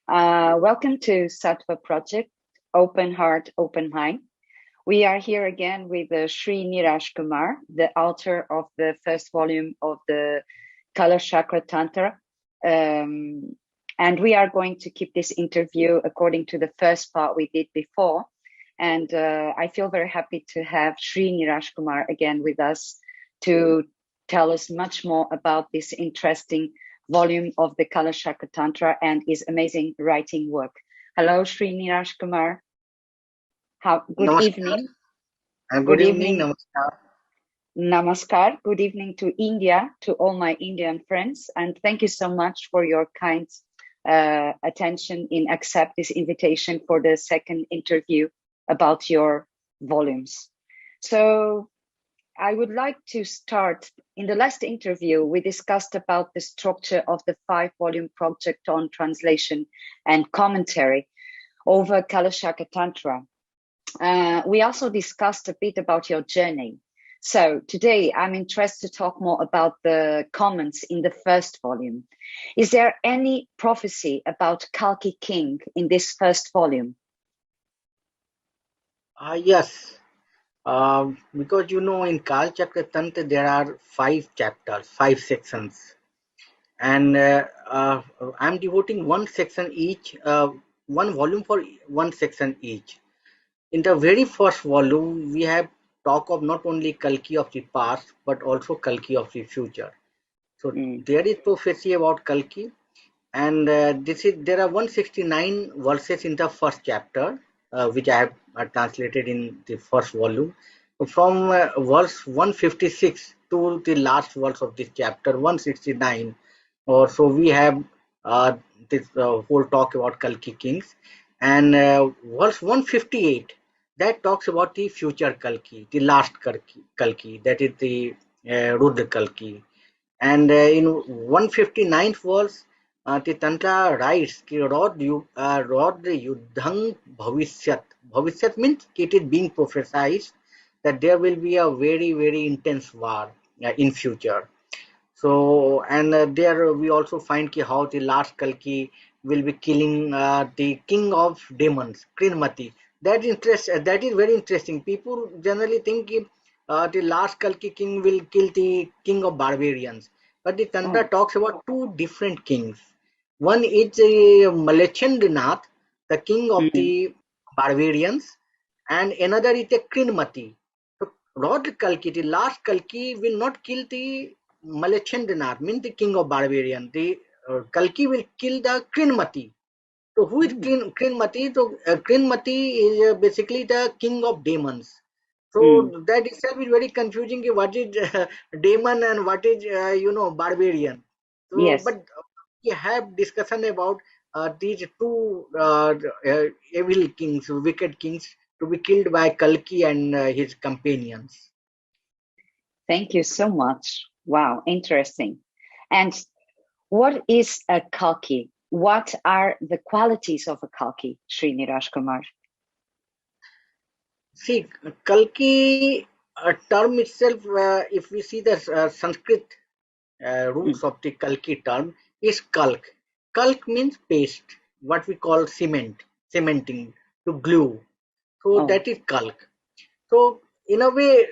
Welcome to Sattva Project, Open Heart, Open Mind. We are here again with Sri Niraj Kumar, the author of the first volume of the Kalacakra Tantra. And we are going to keep this interview according to the first part we did before. And I feel very happy to have Sri Niraj Kumar again with us to tell us much more about this interesting volume of the Kalacakra Tantra and his amazing writing work. Hello, Sri Niraj Kumar. Good Namaskar. evening. Good evening. Namaskar. Namaskar. Good evening to India, to all my Indian friends. And thank you so much for your kind attention in accept this invitation for the second interview about your volumes. So I would like to start. In the last interview, we discussed about the structure of the 5-volume project on translation and commentary over Kalacakra Tantra. We also discussed a bit about your journey. So today I'm interested to talk more about the comments in the first volume. Is there any prophecy about Kalki King in this first volume? Yes. Because in Kalacakra Tantra there are 5 chapters, 5 sections, and I'm devoting one section each, one volume for one section each. In the very first volume, we have talk of not only Kalki of the past but also Kalki of the future. So there is prophecy about Kalki, and there are 169 verses in the first chapter, which I have translated in the first volume. From verse 156 to the last verse of this chapter, 169, or so we have this whole talk about Kalki kings, and verse 158 that talks about the future Kalki, the last Kalki, that is the Rudra Kalki, and in 159th verse the Tantra writes ki Rodra Yuddhang Bhavishyat. Bhavishyat means it is being prophesized that there will be a very, very intense war in future. So, and there we also find ki how the last Kalki will be killing the king of demons, Krinmati. That is very interesting. People generally think the last Kalki king will kill the king of barbarians. But the Tantra talks about 2 different kings. One is Malachandranath, the king of the barbarians, and another is a Krinmati. So, Lord Kalki, the last Kalki, will not kill the Malachandranath, means the king of barbarian. The Kalki will kill the Krinmati. So who is Krinmati? So Krinmati is basically the king of demons. So that itself is very confusing. What is demon and what is barbarian? So Yes. but we have discussion about these 2 evil kings, wicked kings, to be killed by Kalki and his companions. Thank you so much. Wow, interesting. And what is a Kalki? What are the qualities of a Kalki, Sri Niraj Kumar? See, Kalki term itself, if we see the Sanskrit roots of the Kalki term, is Kalk. Kalk means paste, what we call cementing, to glue. So that is Kalk. So in a way,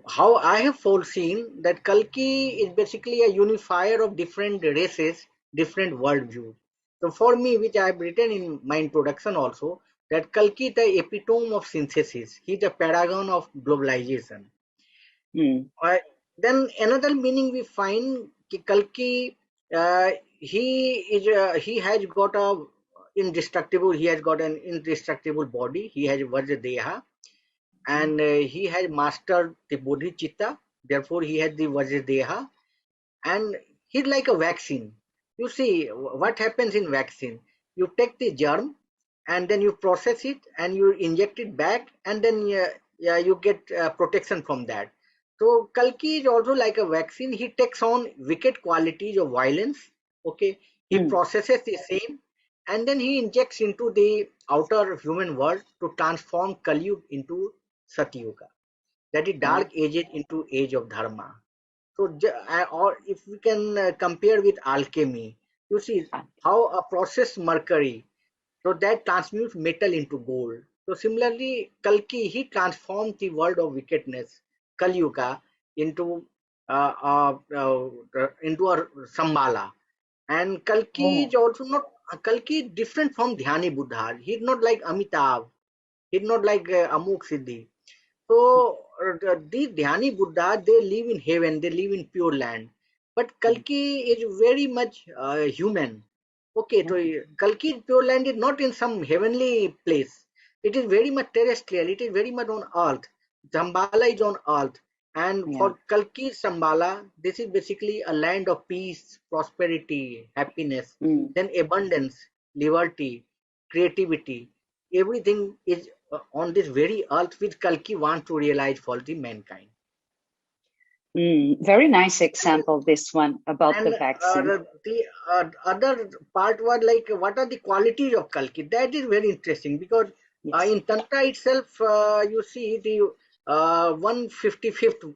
how I have foreseen that Kalki is basically a unifier of different races, different worldviews. So for me, which I have written in my introduction also, that Kalki is the epitome of synthesis. He is the paragon of globalization. Then another meaning we find Kalki, he has got an indestructible body. He has Vajradeha, and he has mastered the bodhicitta. Therefore, he has the Vajradeha, and he's like a vaccine. You see what happens in vaccine. You take the germ and then you process it and you inject it back, and then you get protection from that. So Kalki is also like a vaccine. He takes on wicked qualities of violence. Okay, he processes the same, and then he injects into the outer human world to transform Kali into Satyuga. That is dark ages into age of dharma. So, or if we can compare with alchemy, you see how a processed mercury So that transmutes metal into gold. So similarly, Kalki, he transforms the world of wickedness, Kali Yuga, into into a Shambhala. And Kalki is Oh, also not, Kalki is different from Dhyani Buddha. He's not like Amitabh. He's not like Amuk Siddhi. So these Dhyani Buddha, they live in heaven, they live in pure land. But mm, Kalki is very much human. Okay, so oh, Kalki's pure land is not in some heavenly place. It is very much terrestrial. It is very much on earth. Zambala is on earth. And yeah. for Kalki's Zambala, this is basically a land of peace, prosperity, happiness, Mm, then abundance, liberty, creativity. Everything is on this very earth which Kalki wants to realize for the mankind. very nice example, this one about the And vaccine. the other part was like, what are the qualities of Kalki? That is very interesting because Yes. in Tantra itself, you see the 155th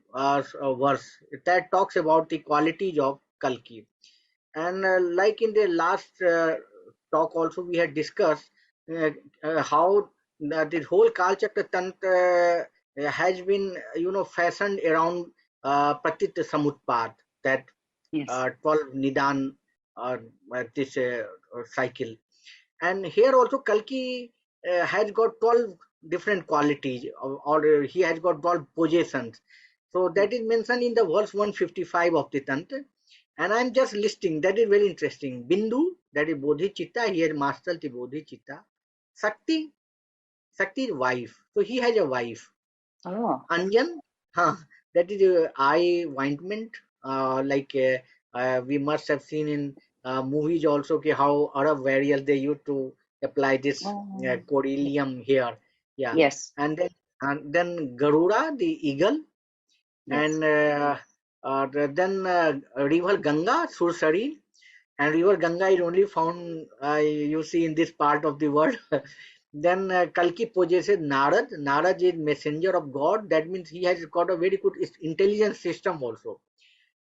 verse that talks about the qualities of Kalki. And like in the last talk also we had discussed uh, how this whole Kalacakra Tantra has been fashioned around Pratit Samutpad, that Yes. 12 Nidan uh, this cycle. And here also Kalki has got 12 different qualities, or he has got 12 possessions. So Mm, that is mentioned in the verse 155 of the Tantra. And I'm just listing, that is very interesting. Bindu, that is Bodhicitta, he has mastered the Bodhicitta. Sakti, Sakti is wife. So he has a wife. oh, Anjan, huh, that is eye ointment. We must have seen in movies also how Arab warriors they used to apply this oh, coryllium here. Yeah, yes. and then Garuda, the eagle, Yes. and then river Ganga, Sursari, and river Ganga is only found you see in this part of the world. Then Kalki possesses Narad. Narad is messenger of God. That means he has got a very good intelligence system also.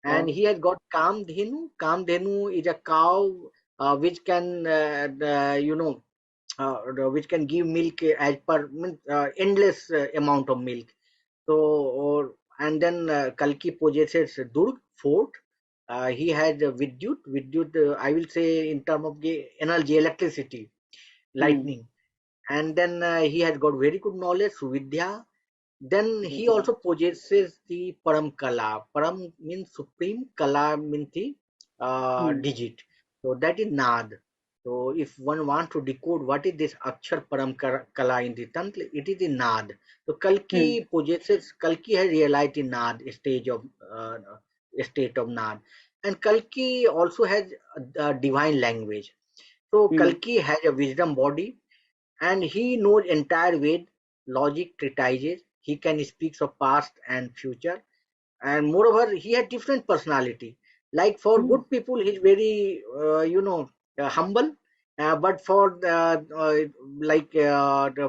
And Oh, he has got Kamdhenu. Kamdhenu is a cow which can, which can give milk as per endless amount of milk. So, and then Kalki possesses Durg fort. He had Vidyut. Vidyut, I will say in terms of the energy, electricity, mm, lightning. And then he has got very good knowledge, Suvidya. Then he Vidya. also possesses the Param Kala. Param means supreme, Kala means the Mm, digit. So that is Nad. So if one wants to decode what is this Akshar Param Kala in the Tantra, it is the Nad. So mm, Kalki has realized the Nad state of Nad. And Kalki also has a divine language. So mm, Kalki has a wisdom body and he knows entire Ved, logic, treatises. He can speak of past and future, and moreover, he had different personality. Like for mm, good people, he's very humble, but for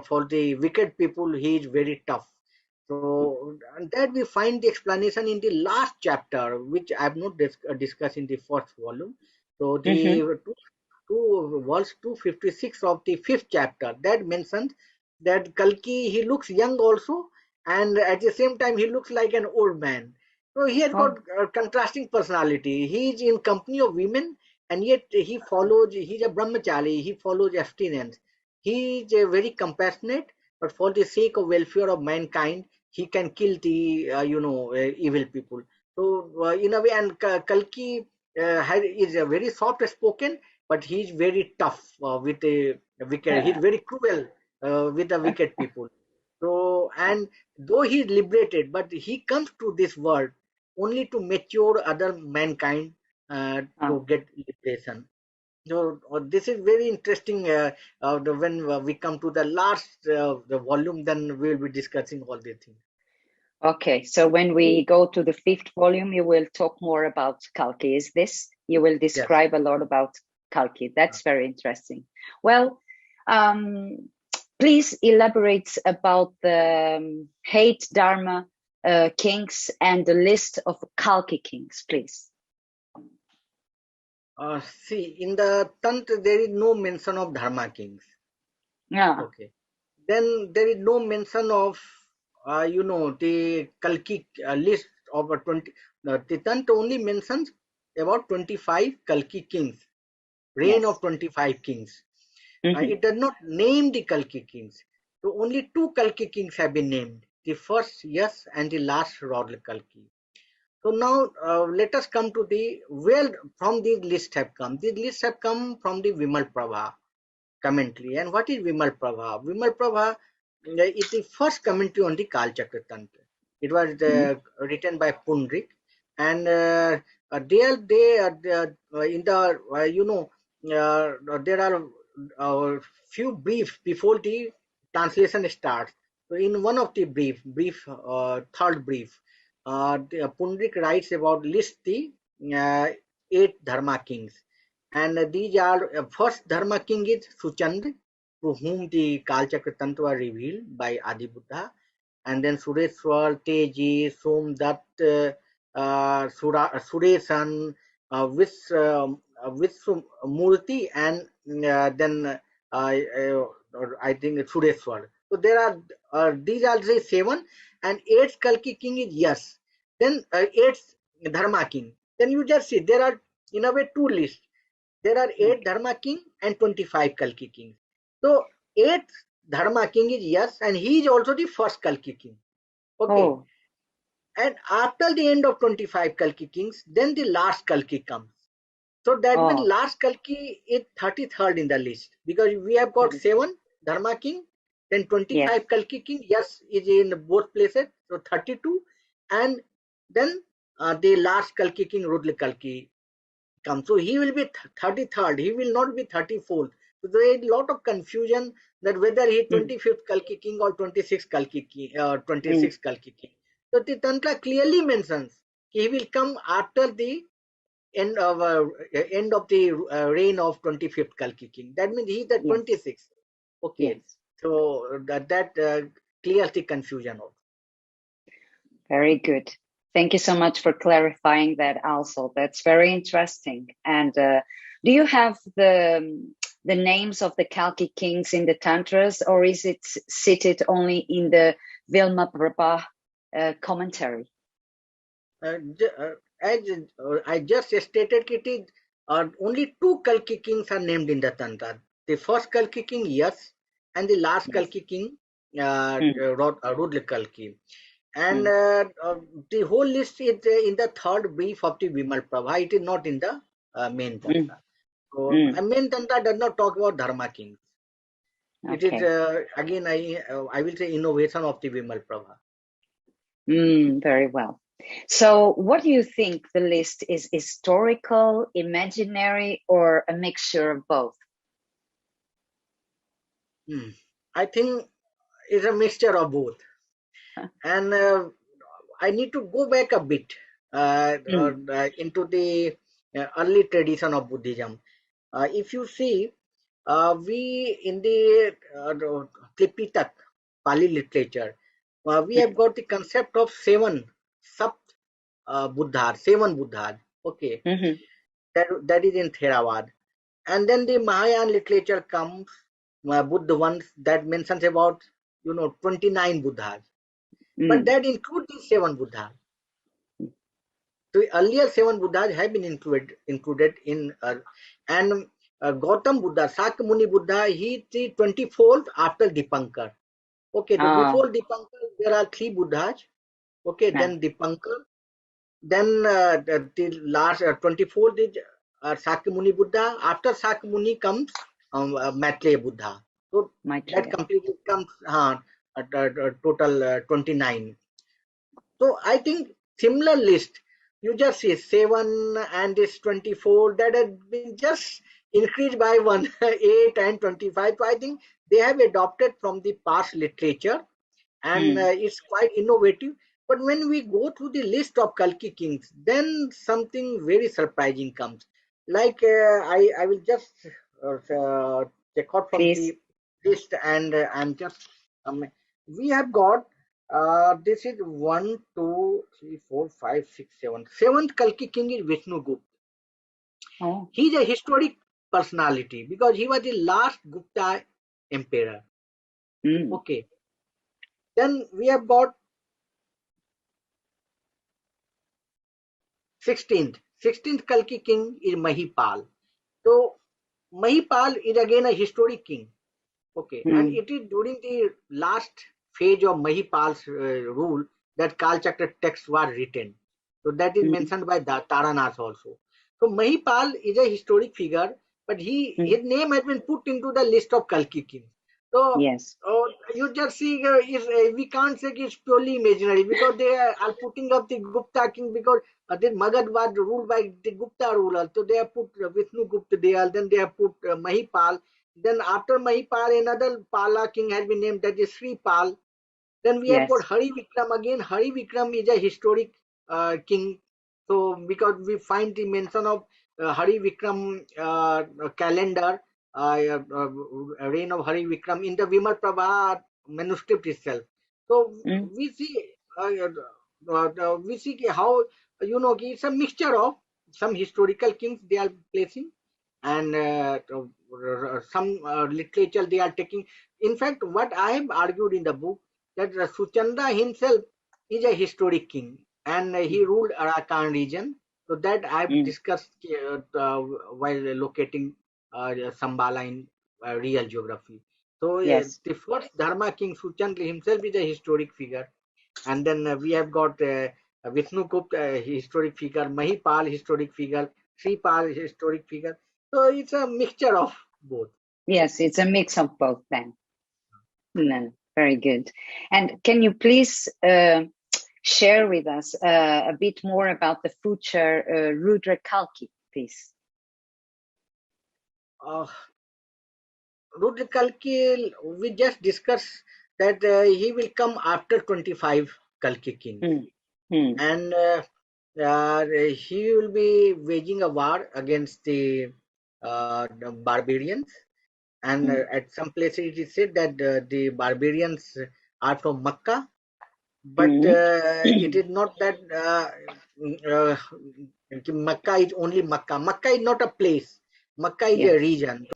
for the wicked people, he is very tough. So and that we find the explanation in the last chapter, which I have not discussed in the first volume. So mm-hmm. the verse 256 of the fifth chapter that mentions that Kalki he looks young also, and at the same time he looks like an old man. So he has got Oh, contrasting personality. He is in company of women, and yet he follows. He's a brahmachari. He follows abstinence. He is very compassionate, but for the sake of welfare of mankind, he can kill the evil people. So in a way, and Kalki is a very soft spoken, but he's very tough with the wicked. He's very cruel with the wicked people. So and though he is liberated, but he comes to this world only to mature other mankind ah, to get liberation. So this is very interesting. When we come to the last the volume, then we will be discussing all these things. okay. So when we go to the fifth volume, you will talk more about Kalki. Is this? You will Yes. describe a lot about Kalki. That's very interesting. Well, um, please elaborate about the hate dharma kings and the list of Kalki kings, please. See, in the Tantra, there is no mention of Dharma kings. Yeah. Okay. Then there is no mention of, the Kalki list of 20. The Tantra only mentions about 25 Kalki kings, reign of Yes. 25 kings. Mm-hmm. It does not name the Kalki kings. So only two Kalki kings have been named, the first Yas and the last Rodl Kalki. So now let us come to the where from these lists have come. These lists have come from the Vimal Prabha commentary. And what is Vimal Prabha? Vimal Prabha is the first commentary on the Kalacakra Tantra. It was Mm-hmm. written by Pundrik, and there they in the there are few briefs before the translation starts. So in one of the third brief, Pundrik writes about list the uh, eight dharma kings, and these are first dharma king is Suchand, to whom the Kalchakra Tantra was revealed by Adi Buddha, and then Sureshwar, Teji, Somdat, Suresan, Murti, and then I think Sureshwar. So there are these are the seven, and eighth Kalki king is Yas. Then eighth Dharma king. Then you just see there are in a way two lists. There are eight Okay. Dharma king and 25 Kalki kings. So eighth Dharma king is Yas, and he is also the first Kalki king. Okay. Oh. And after the end of 25 Kalki kings, then the last Kalki comes. So that means Oh. last Kalki is 33rd in the list, because we have got 33. seven Dharma king, then Yes. 25 Kalki king. Yes, is in both places, so 32, and then the last Kalki king, Rudra Kalki, come. So he will be 33rd. He will not be 34th. So there is a lot of confusion that whether he Mm-hmm. 25th Kalki king or 26th Kalki king, Mm. 26th Kalki king. So the Tantra clearly mentions he will come after the end of the reign of 25th Kalki king. That means he is the Yes. 26th. Okay. Yes. So that clears the confusion also. Very good. Thank you so much for clarifying that also. That's very interesting. And do you have the names of the Kalki kings in the Tantras, or is it seated only in the Vilma Prabha commentary? As I just stated, it is only two Kalki kings are named in the Tantra. The first Kalki king, yes, and the last Yes. Kalki king, Mm, Rudra Kalki. And mm, the whole list is in the third brief of the Vimal Prabha. It is not in the main mm, Tantra. So, mm. main Tantra does not talk about Dharma kings. It is Okay. again, I will say, innovation of the Vimal Prabha. Very well. So, what do you think the list is historical, imaginary, or a mixture of both? Hmm. I think it's a mixture of both. And I need to go back a bit Mm, into the early tradition of Buddhism. If you see, we in the Tripitak Pali literature, we have got the concept of seven sub Buddhas, seven Buddhas. Okay, mm-hmm, that is in Theravada. And then the Mahayana literature comes, Buddha ones that mentions about 29 Buddhas, but mm. that includes the seven Buddhas. The earlier seven Buddhas have been included in, and Gautam Buddha, Sakyamuni Buddha, he is the 24th after Dipankar. Okay, so Ah, before Dipankar, there are three Buddhas. Okay, yeah, then Dipankar, then the last 24th is Sakyamuni Buddha. After Sakyamuni comes Maitreya Buddha. So that Maitreya. completely comes total 29. So I think similar list, you just see 7 and this 24, that has been just increased by one, 8 and 25. So I think they have adopted from the past literature, and Mm, it's quite innovative. But when we go through the list of Kalki kings, then something very surprising comes. Like I will just check out from please. the list, and I'm just we have got this is one, two, three, four, five, six, seven. Seventh Kalki king is Vishnu Gupta. Oh, He's a historic personality because he was the last Gupta emperor. Mm. Okay. Then we have got 16th Kalki king is Mahipal. So Mahipal is again a historic king. Okay, and Mm. it is during the last phase of Mahipal's rule that Kalchakra texts were written. So that is Mm. mentioned by Taranas also. So Mahipal is a historic figure, but Mm. his name has been put into the list of Kalki kings. So Yes. you just see, we can't say it's purely imaginary because they are putting up the Gupta king because this Magad was ruled by the Gupta ruler. So they have put Vishnu Gupta Dayal, then they have put Mahipal. Then after Mahipal, another Pala king has been named, that is Sri Pal. Then we have got Yes. Hari Vikram again. Hari Vikram is a historic king. So because we find the mention of Hari Vikram calendar, reign of Hari Vikram in the Vimal Prabha manuscript itself. So Mm. we see how it's a mixture of some historical kings they are placing and some literature they are taking. In fact, what I have argued in the book that Suchanda himself is a historic king and he ruled Arakan region. So that I have Mm. discussed while locating Shambhala in real geography. So Yes. the first Dharma king Suchandra himself is a historic figure, and then we have got Vishnu Gupta historic figure, Mahipal historic figure, Sripal historic figure. So it's a mixture of both. Yes, it's a mix of both then. No, very good. And can you please share with us a bit more about the future Rudra Kalki, please? Uh, Rudra Kalki, we just discussed that he will come after 25 Kalki kings, Mm. Mm. and he will be waging a war against the barbarians. And Mm. at some places it is said that the barbarians are from Makkah, but Mm. it is not that uh, Makkah is only Makkah. Makkah is not a place. Makkah is a Yes. region.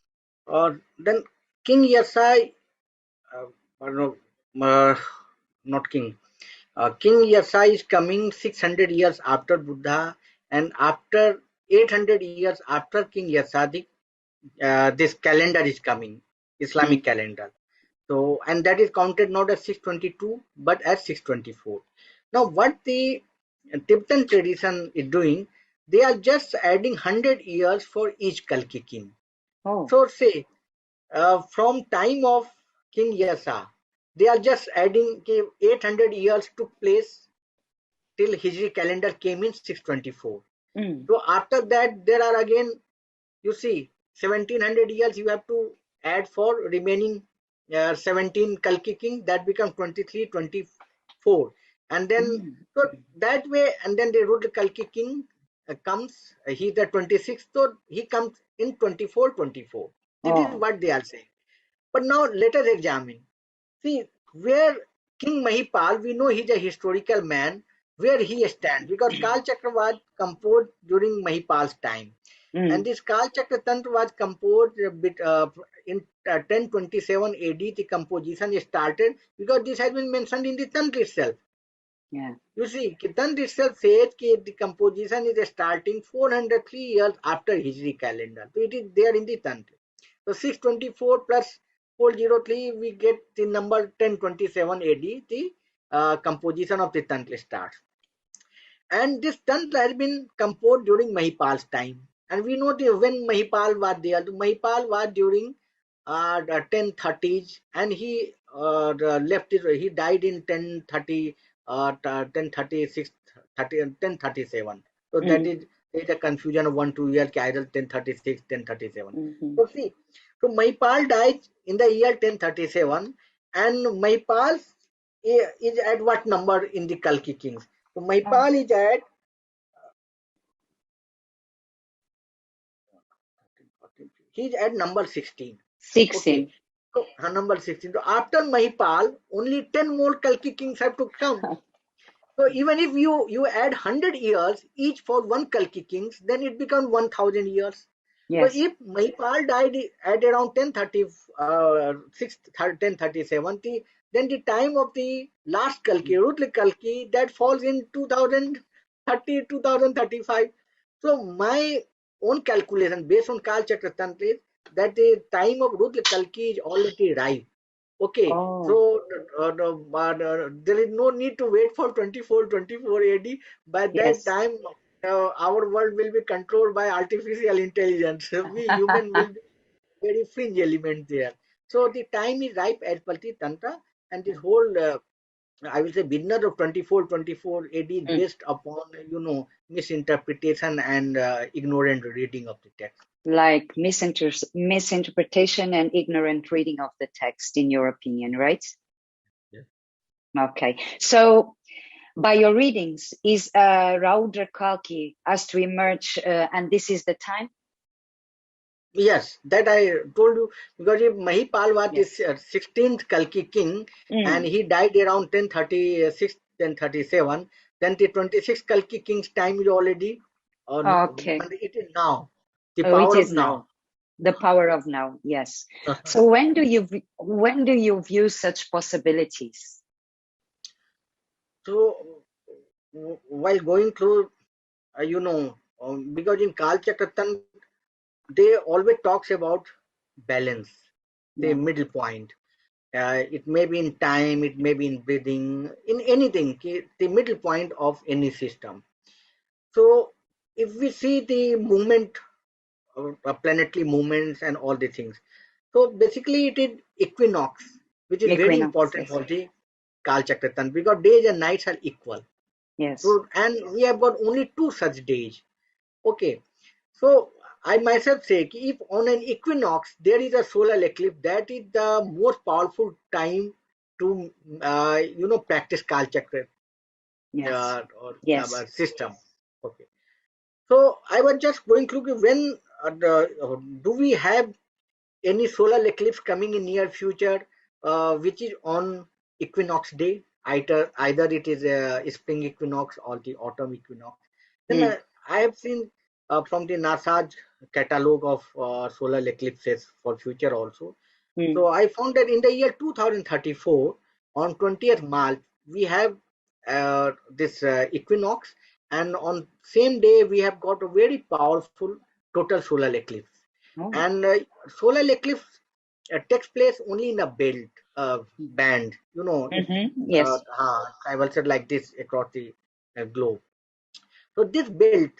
Or then King Yasai, no, uh, not King. King Yasai is coming 600 years after Buddha, and after 800 years after King Yasadi, this calendar is coming, Mm. Islamic calendar. So, and that is counted not as 622 but as 624. Now, what the Tibetan tradition is doing, they are just adding 100 years for each Kalki king. Oh. So, say from time of King Yasa, they are just adding 800 years took place till Hijri calendar came in 624. Mm. So after that, there are again, you see, 1700 years you have to add for remaining 17 Kalki king, that becomes 23, 24. And then, Mm. so that way, and then the Rudra Kalki king comes, he's the 26th, so he comes in 24, 24. This is Oh. what they are saying. But now let us examine. See, where King Mahipal, we know he's a historical man, where he stands, because Kalchakra was composed during Mahipal's time. And Mm. this Kalchakra Tantra was composed a bit, in 1027 AD. The composition started because this has been mentioned in the Tantra itself. Yeah. You see, Tantra itself says that the composition is starting 403 years after Hijri calendar. So it is there in the Tantra. So 624 plus 403, we get the number 1027 AD, the composition of the Tantra starts. And this Tantra has been composed during Mahipal's time. And we know when Mahipal was there, Mahipal was during the 1030s, and he left it, he died in 1030, 1036, 1037. So that Mm. is, there is a confusion of 1 2 years, either 1036, 1037. Mm-hmm. So see, so Mahipal died in the year 1037, and Mahipal is at what number in the Kalki Kings? So Oh. Mahipal is at he's at number 16. Okay. 16. So number 16. So after Mahipal, only 10 more Kalki kings have to come. So even if you add 100 years each for one Kalki kings, then it becomes 1000 years. So Yes. if Mahipal died at around 1037, then the time of the last Kalki, Rudra Kalki, that falls in 2030, 2035. So my own calculation based on Kalachakra Tantra is that the time of Rudra Kalki is already ripe. Okay, Oh, so there is no need to wait for 24 AD. By that yes. time, our world will be controlled by artificial intelligence. We human will be very fringe element there. So the time is ripe as per the Tantra, and this whole I will say business of 24 AD is Mm. based upon misinterpretation and ignorant reading of the text. Like misinterpretation and ignorant reading of the text, in your opinion, right? Yeah. Okay. So, by your readings, is Raudra Kalki as to emerge, and this is the time? Yes, that I told you because if Mahipal was the Yes. 16th Kalki king and Mm. he died around 1036, 1037, then the 26th Kalki king's time is already, Okay. and it is now, the Oh, it power of is now. now. The power of now. Yes. So when do you view such possibilities? So while going through, because in Kalchakatan, they always talks about balance, the Yeah. middle point. It may be in time, it may be in breathing, in anything, the middle point of any system. So if we see the movement, planetary movements and all the things, so basically it is equinox, which is very Equinox. important Yes. for the Kal Chakratan because days and nights are equal. Yes. So and we have got only two such days. Okay, so I myself say if on an equinox there is a solar eclipse, that is the most powerful time to practice Kalchakra Yes. or Yes. system. Okay, so I was just going through when do we have any solar eclipse coming in near future, which is on equinox day, either it is a spring equinox or the autumn equinox. Then Mm. I have seen from the NASA's catalog of solar eclipses for future also. Mm. So I found that in the year 2034, on 20th March, we have this equinox, and on same day we have got a very powerful total solar eclipse. Oh. And solar eclipse takes place only in a belt band. It Mm-hmm. Yes. travels like this across the globe. So this belt,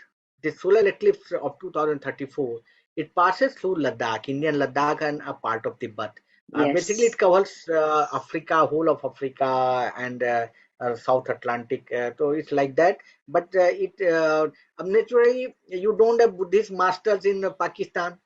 this solar eclipse of 2034, it passes through Ladakh, Indian Ladakh, and a part of Tibet. Basically, Yes. it covers Africa, whole of Africa, and South Atlantic. So it's like that. But naturally, you don't have Buddhist masters in Pakistan.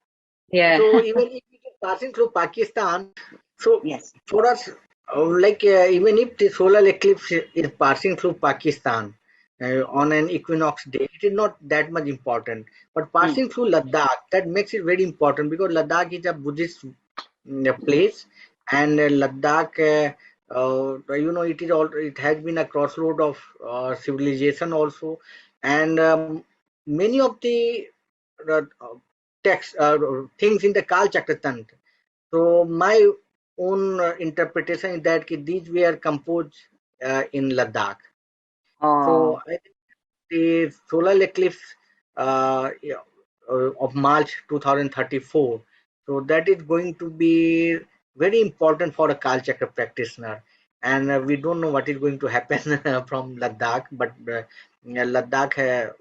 Yeah. So even if it is passing through Pakistan, so Yes. for us, even if the solar eclipse is passing through Pakistan on an equinox day, it is not that much important. But Mm. passing through Ladakh, that makes it very important because Ladakh is a Buddhist place, and Ladakh, it has been a crossroad of civilization also, and many of the text things in the Kal Chakratan. So my own interpretation is that these were composed in Ladakh. So Oh. I think the solar eclipse of March 2034. So that is going to be very important for a Kalchakra practitioner. And we don't know what is going to happen from Ladakh, but Ladakh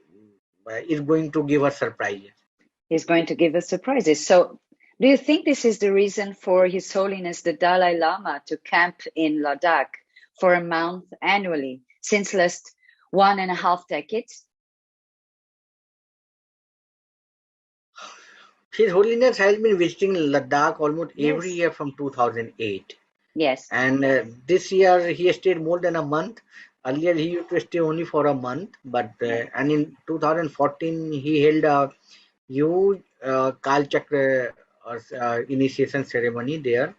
is going to give us surprises. He's going to give us surprises. So, do you think this is the reason for His Holiness the Dalai Lama to camp in Ladakh for a month annually since last 1.5 decades? His Holiness has been visiting Ladakh almost every Yes. year from 2008. Yes. And this year he stayed more than a month. Earlier he used to stay only for a month, but Yes. and in 2014 he held a huge Kal Chakra initiation ceremony there.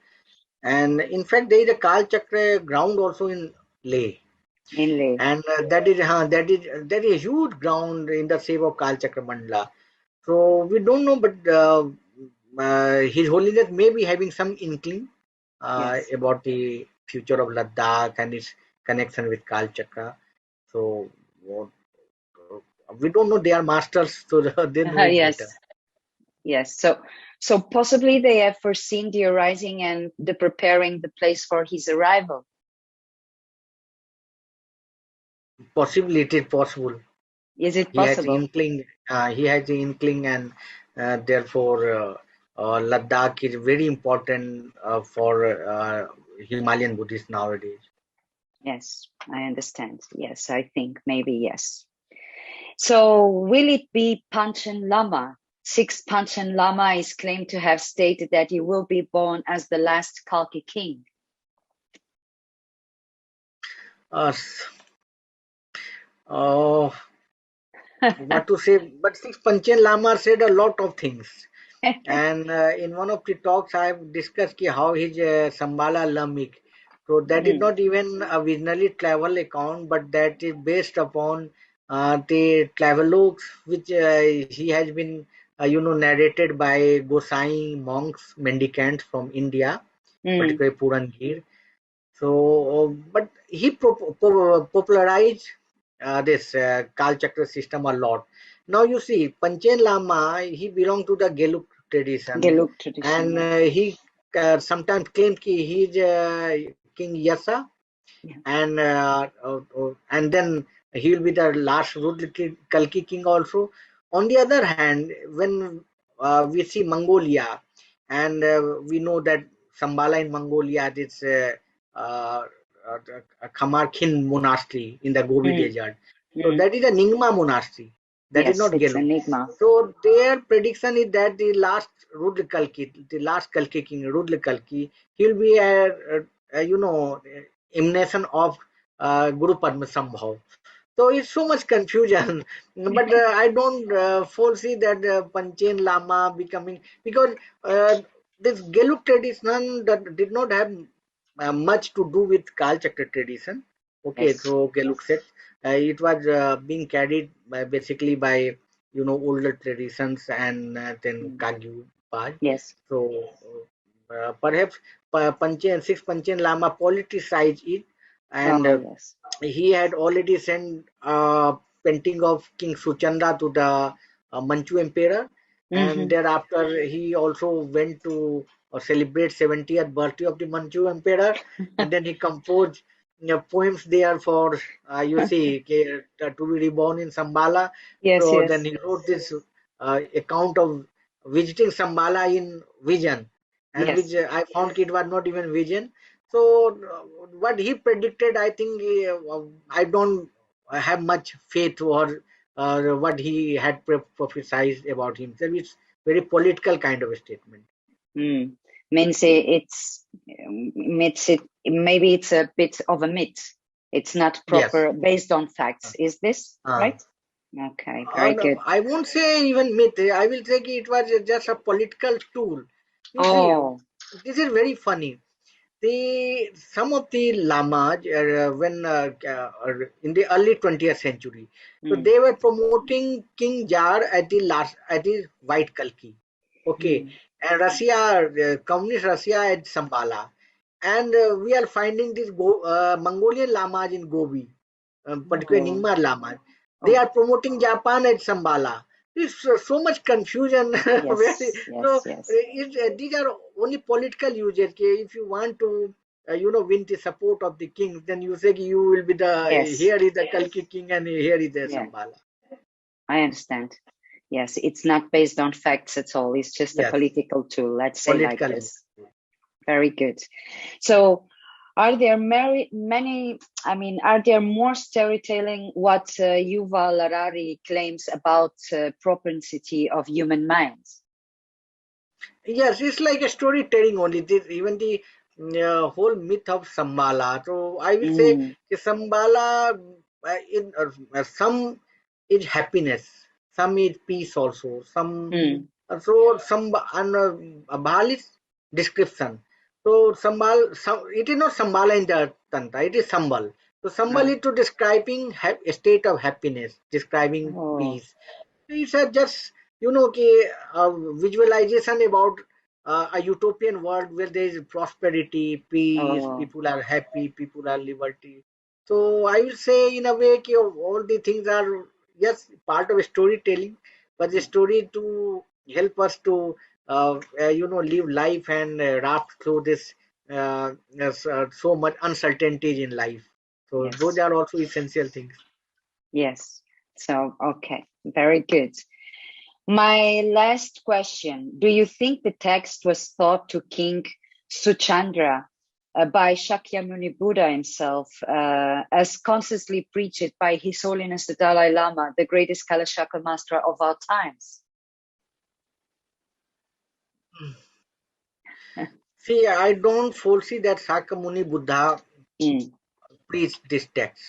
And in fact, there is a Kal Chakra ground also in Leh, Inlay. and that is a huge ground in the shape of Kal Chakra Mandala. So we don't know, but His Holiness may be having some inkling Yes. about the future of Ladakh and its connection with Kalchakra. So we don't know. They are masters, so they know it better. Yes. Yes. So possibly they have foreseen the arising and the preparing the place for his arrival. Possibly it is possible. Is it He has possible? inkling. He has the inkling, and therefore Ladakh is very important for Himalayan Buddhists nowadays. Yes, I understand. Yes, I think maybe yes. So will it be Panchen Lama? Sixth Panchen Lama is claimed to have stated that he will be born as the last Kalki king. Uh, uh, what to say? But Six Panchen Lama said a lot of things. And in one of the talks, I have discussed how his Shambhala Lamik. So that is not even a visionary travel account, but that is based upon the travelogues which he has been, narrated by Gosai monks, mendicants from India, Mm, particularly Purangir. So, but he popularized this Kalchakra system a lot. Now you see, Panchen Lama, he belonged to the Geluk tradition, Gelug tradition, and yeah. he sometimes claimed he is King Yasa, Yeah. and then he will be the last Kalki king also. On the other hand, when we see Mongolia, and we know that Shambhala in Mongolia, this uh, Khamarkin monastery in the Gobi Mm, Desert. So mm. that is a Nyingma monastery. That is Yes, not it's Gelug. enigma. So their prediction is that the last Rudra Kalki, the last Kalki king, Rudra Kalki, he will be emanation of Guru Padma Sambhav. So it's so much confusion, but I don't foresee that Panchen Lama becoming, because uh, this Geluk tradition that did not have much to do with Kalchakra tradition. Okay, Yes. so Geluk said it was being carried basically by older traditions and then Mm. Kagyu Paj. Yes. So perhaps Panchen, six Panchen Lama politicized it, and Oh, yes. he had already sent a painting of King Suchanda to the Manchu emperor, and Mm-hmm. thereafter he also went to celebrate 70th birthday of the Manchu emperor, and then he composed poems there for to be reborn in Shambhala. Yes, So then yes. he wrote this account of visiting Shambhala in vision, and which Yes. I found it was not even vision. So what he predicted, I think I don't have much faith or what he had prophesied about himself. It's very political kind of a statement. Mm. Means it's maybe it's a bit of a myth. It's not Yes. proper based on facts. Is this Uh, right? Okay, very no, good. I won't say even myth. I will say it was just a political tool. You see, Oh. this is very funny. Some of the lamas when in the early 20th century, so Mm, they were promoting King Jar at the last at the White Kalki, okay, mm. and Russia, communist Russia at Sambala, and we are finding these Mongolian lamas in Gobi, particularly Oh. Nyingma lamas. They Oh. are promoting Japan at Sambala. There's so much confusion. Yes, So yes, yes, these are only political users. If you want to, win the support of the king, then you say you will be the yes. here is the Kalki king and here is the Yeah, Sambhala. I understand. Yes, it's not based on facts at all. It's just a Yes, political tool. Let's say like political. this. Very good. So, are there many? I mean, are there more storytelling what Yuval Harari claims about propensity of human minds? Yes, it's like a storytelling only. Even the whole myth of Sambhala. So I will say Mm, the Sambhala, some is happiness, some is peace also, some mm. so some and Bhal is description. So Sambal, it is not Sambhala in the Tantra, it is Sambal. So Sambal Oh, is to describing a state of happiness, describing oh, peace. These are just you know, visualization about a utopian world where there is prosperity, peace, Oh, people are happy, people are liberty. So I will say in a way all the things are, yes, part of storytelling, but the mm, story to help us to live life and raft through this so much uncertainties in life. So those yes, are also essential things. yes. So, okay, very good. My last question. Do you think the text was taught to King Suchandra by Shakyamuni Buddha himself, as consciously preached by His Holiness the Dalai Lama, the greatest Kalachakra master of our times? See, I don't foresee that Sakamuni Buddha Mm, preached this text.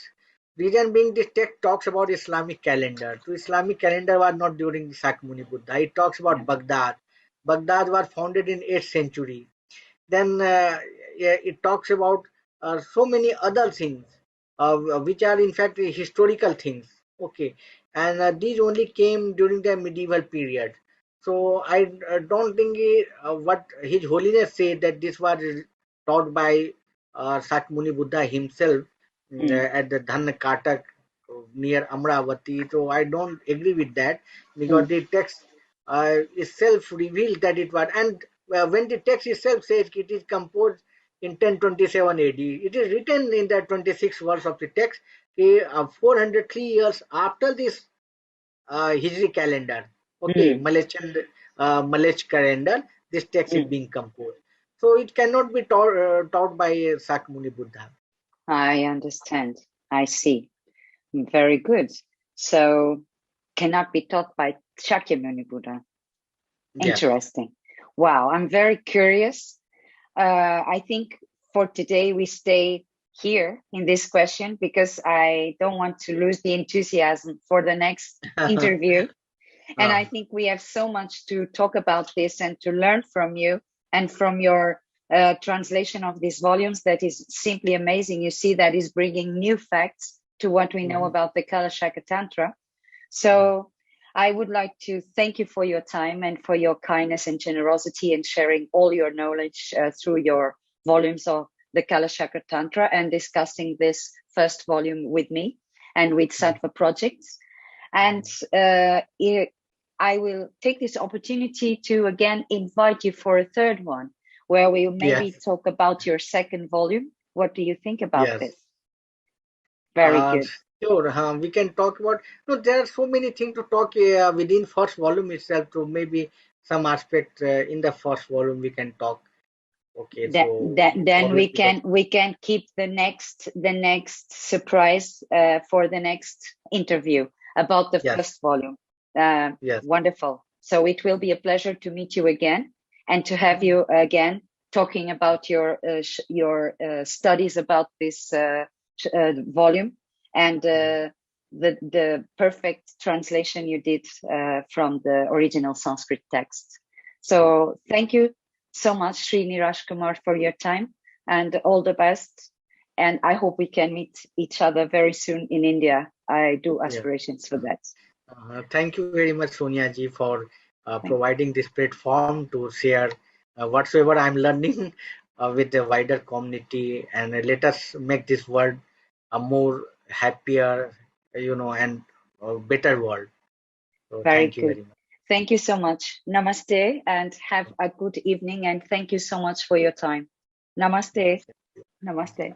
Reason being, this text talks about Islamic calendar. So Islamic calendar was not during the Sakamuni Buddha. It talks yeah, about Baghdad. Baghdad was founded in 8th century. Then yeah, it talks about so many other things, which are in fact historical things. Okay, and these only came during the medieval period. So I don't think what His Holiness said that this was taught by Sakyamuni Buddha himself mm, at the Dhanakatak near Amravati. So I don't agree with that because mm, the text itself reveals that it was, and when the text itself says it is composed in 1027 AD, it is written in the 26th verse of the text, 403 years after this Hijri calendar. Okay, mm, Malech calendar, this text is mm. being composed. So it cannot be taught by Sakyamuni Buddha. I understand. I see. Very good. So, cannot be taught by Shakyamuni Buddha. Yes. Interesting. Wow, I'm very curious. I think for today we stay here in this question because I don't want to lose the enthusiasm for the next interview. And I think we have so much to talk about this and to learn from you and from your translation of these volumes that is simply amazing. You see, that is bringing new facts to what we know Mhm. about the Kalachakra Tantra. Mhm. So I would like to thank you for your time and for your kindness and generosity and sharing all your knowledge through your volumes of the Kalachakra Tantra and discussing this first volume with me and with Mhm. Sattva projects. And Mhm. I will take this opportunity to again invite you for a third one where we'll maybe Yes. talk about your second volume. What do you think about Yes. this? Very Uh, good. sure. We can talk about. No, there are so many things to talk within first volume itself. So maybe some aspect in the first volume we can talk. Okay. So Then always because we can keep the next surprise for the next interview about the yes, first volume. yes, Wonderful. So it will be a pleasure to meet you again and to have you again talking about your studies about this volume and the perfect translation you did from the original Sanskrit text. So thank you so much, Sri Niraj Kumar, for your time and all the best. And I hope we can meet each other very soon in India. I do yes. aspirations for that. Thank you very much, Sonia ji, for Thank providing this platform to share whatsoever I'm learning with the wider community, and let us make this world a more happier, and a better world. So Very thank you good. very much. Thank you so much. Namaste and have a good evening. And thank you so much for your time. Namaste. Namaste.